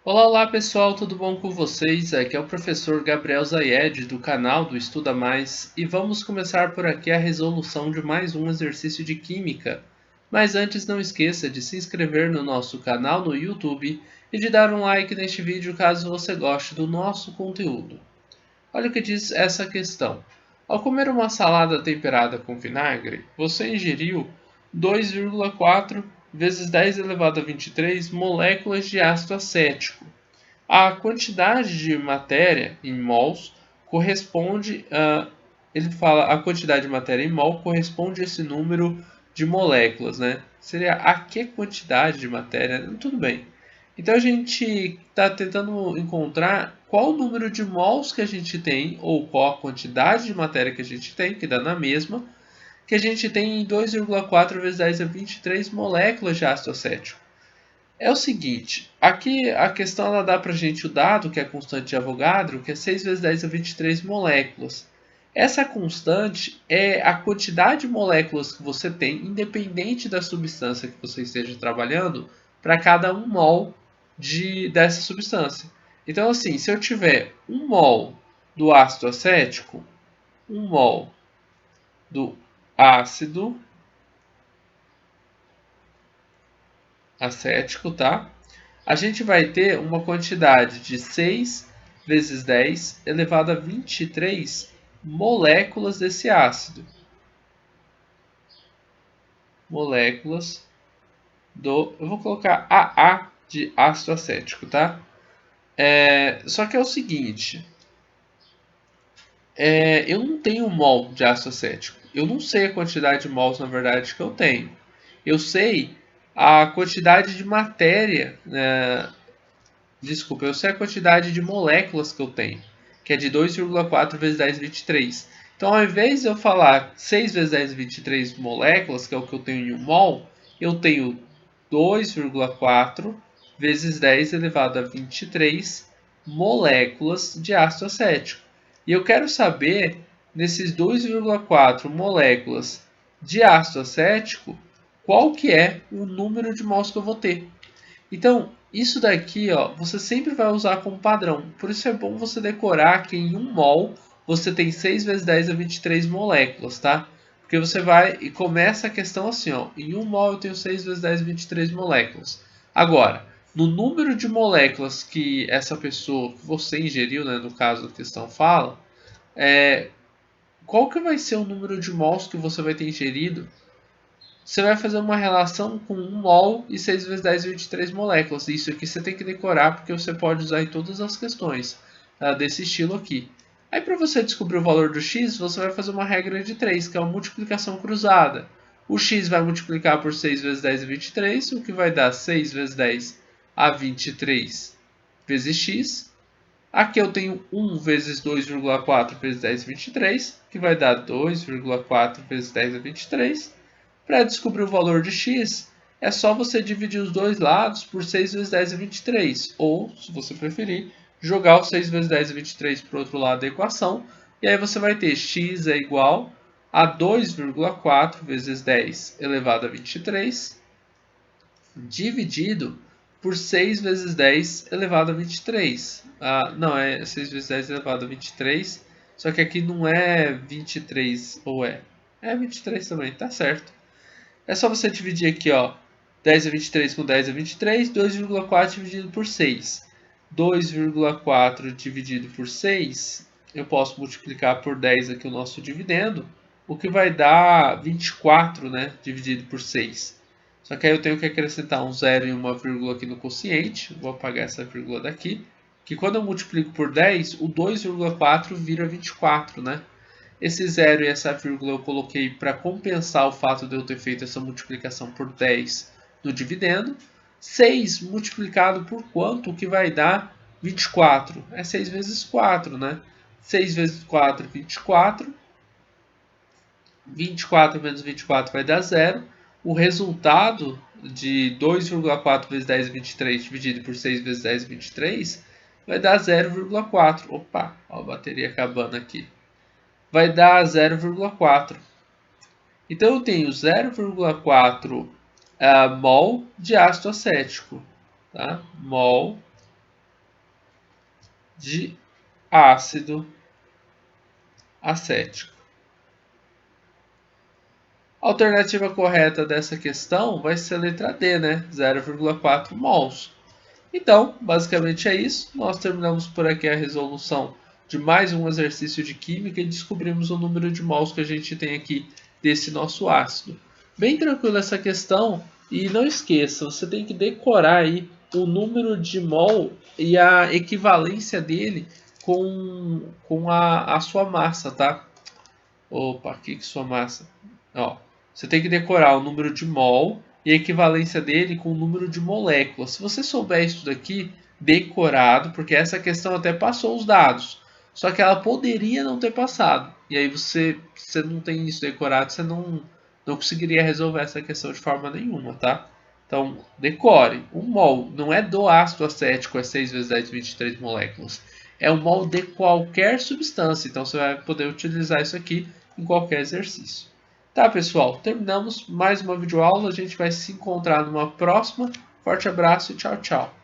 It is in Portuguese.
Olá, olá pessoal, tudo bom com vocês? Aqui é o professor Gabriel Zayed do canal do Estuda Mais e vamos começar por aqui a resolução de mais um exercício de Química. Mas antes não esqueça de se inscrever no nosso canal no YouTube e de dar um like neste vídeo caso você goste do nosso conteúdo. Olha o que diz essa questão. Ao comer uma salada temperada com vinagre, você ingeriu 2,4 vezes 10 elevado a 23 moléculas de ácido acético. A quantidade de matéria em mols corresponde a. Ele fala a quantidade de matéria em mol corresponde a esse número de moléculas, né? Seria a que quantidade de matéria? Tudo bem. Então a gente está tentando encontrar qual o número de mols que a gente tem, ou qual a quantidade de matéria que a gente tem, que dá na mesma, que a gente tem em 2,4 vezes 10 a 23 moléculas de ácido acético. É o seguinte, aqui a questão ela dá para a gente o dado, que é a constante de Avogadro, que é 6 vezes 10 a 23 moléculas. Essa constante é a quantidade de moléculas que você tem, independente da substância que você esteja trabalhando, para cada 1 mol dessa substância. Então, assim, se eu tiver 1 mol do ácido acético, 1 mol do ácido acético, tá? A gente vai ter uma quantidade de 6 vezes 10 elevado a 23 moléculas desse ácido. Moléculas do. Eu vou colocar AA de ácido acético, tá? Só que é o seguinte: eu não tenho mol de ácido acético. Eu não sei a quantidade de mols, na verdade, que eu tenho. Eu sei a quantidade de matéria, desculpa, eu sei a quantidade de moléculas que eu tenho, que é de 2,4 vezes 10 23. Então, ao invés de eu falar 6 vezes 10 23 moléculas, que é o que eu tenho em 1 mol, eu tenho 2,4 vezes 10 elevado a 23 moléculas de ácido acético. E eu quero saber, nesses 2,4 moléculas de ácido acético, qual que é o número de mols que eu vou ter. Então, isso daqui, ó, você sempre vai usar como padrão. Por isso é bom você decorar que em 1 mol você tem 6 vezes 10 a 23 moléculas, tá? Porque você vai e começa a questão assim, ó. Em 1 mol eu tenho 6 vezes 10 a 23 moléculas. Agora, no número de moléculas que essa pessoa, que você ingeriu, né, no caso a questão fala, é, qual que vai ser o número de mols que você vai ter ingerido? Você vai fazer uma relação com 1 mol e 6 vezes 10 23 moléculas. Isso aqui você tem que decorar porque você pode usar em todas as questões desse estilo aqui. Aí para você descobrir o valor do x, você vai fazer uma regra de 3, que é uma multiplicação cruzada. O x vai multiplicar por 6 vezes 10 a 23, o que vai dar 6 vezes 10 a 23 vezes x. Aqui eu tenho 1 vezes 2,4 vezes 10 a 23, que vai dar 2,4 vezes 10 a 23. Para descobrir o valor de x, é só você dividir os dois lados por 6 vezes 10 a 23. Ou, se você preferir, jogar o 6 vezes 10 a 23 para o outro lado da equação. E aí você vai ter x é igual a 2,4 vezes 10 elevado a 23 dividido por 6 vezes 10 elevado a 23. Não, é 6 vezes 10 elevado a 23. Só que aqui não é 23, ou é? É 23 também, tá certo. É só você dividir aqui, ó, 10 a 23 com 10 a 23, 2,4 dividido por 6. 2,4 dividido por 6, eu posso multiplicar por 10 aqui o nosso dividendo, o que vai dar 24, né, dividido por 6. Só que aí eu tenho que acrescentar um zero e uma vírgula aqui no quociente, vou apagar essa vírgula daqui, que quando eu multiplico por 10, o 2,4 vira 24, né? Esse zero e essa vírgula eu coloquei para compensar o fato de eu ter feito essa multiplicação por 10 no dividendo. 6 multiplicado por quanto que vai dar 24? É 6 vezes 4, né? 6 vezes 4, 24. 24 menos 24 vai dar zero. O resultado de 2,4 vezes 10 23 dividido por 6 vezes 10 23 vai dar 0,4. Opa, ó, a bateria acabando aqui. Vai dar 0,4. Então eu tenho 0,4 mol de ácido acético. Tá? Mol de ácido acético. A alternativa correta dessa questão vai ser a letra D, né? 0,4 mols. Então, basicamente é isso. Nós terminamos por aqui a resolução de mais um exercício de química e descobrimos o número de mols que a gente tem aqui desse nosso ácido. Bem tranquila essa questão e não esqueça, você tem que decorar aí o número de mol e a equivalência dele com a sua massa, tá? Opa, aqui que sua massa. Ó, você tem que decorar o número de mol e a equivalência dele com o número de moléculas. Se você souber isso daqui decorado, porque essa questão até passou os dados, só que ela poderia não ter passado. E aí você não tem isso decorado, você não conseguiria resolver essa questão de forma nenhuma, tá? Então, decore. O mol não é do ácido acético, é 6 vezes 10 23 moléculas. É o mol de qualquer substância. Então, você vai poder utilizar isso aqui em qualquer exercício. Tá, pessoal? Terminamos mais uma videoaula. A gente vai se encontrar numa próxima. Forte abraço e tchau, tchau.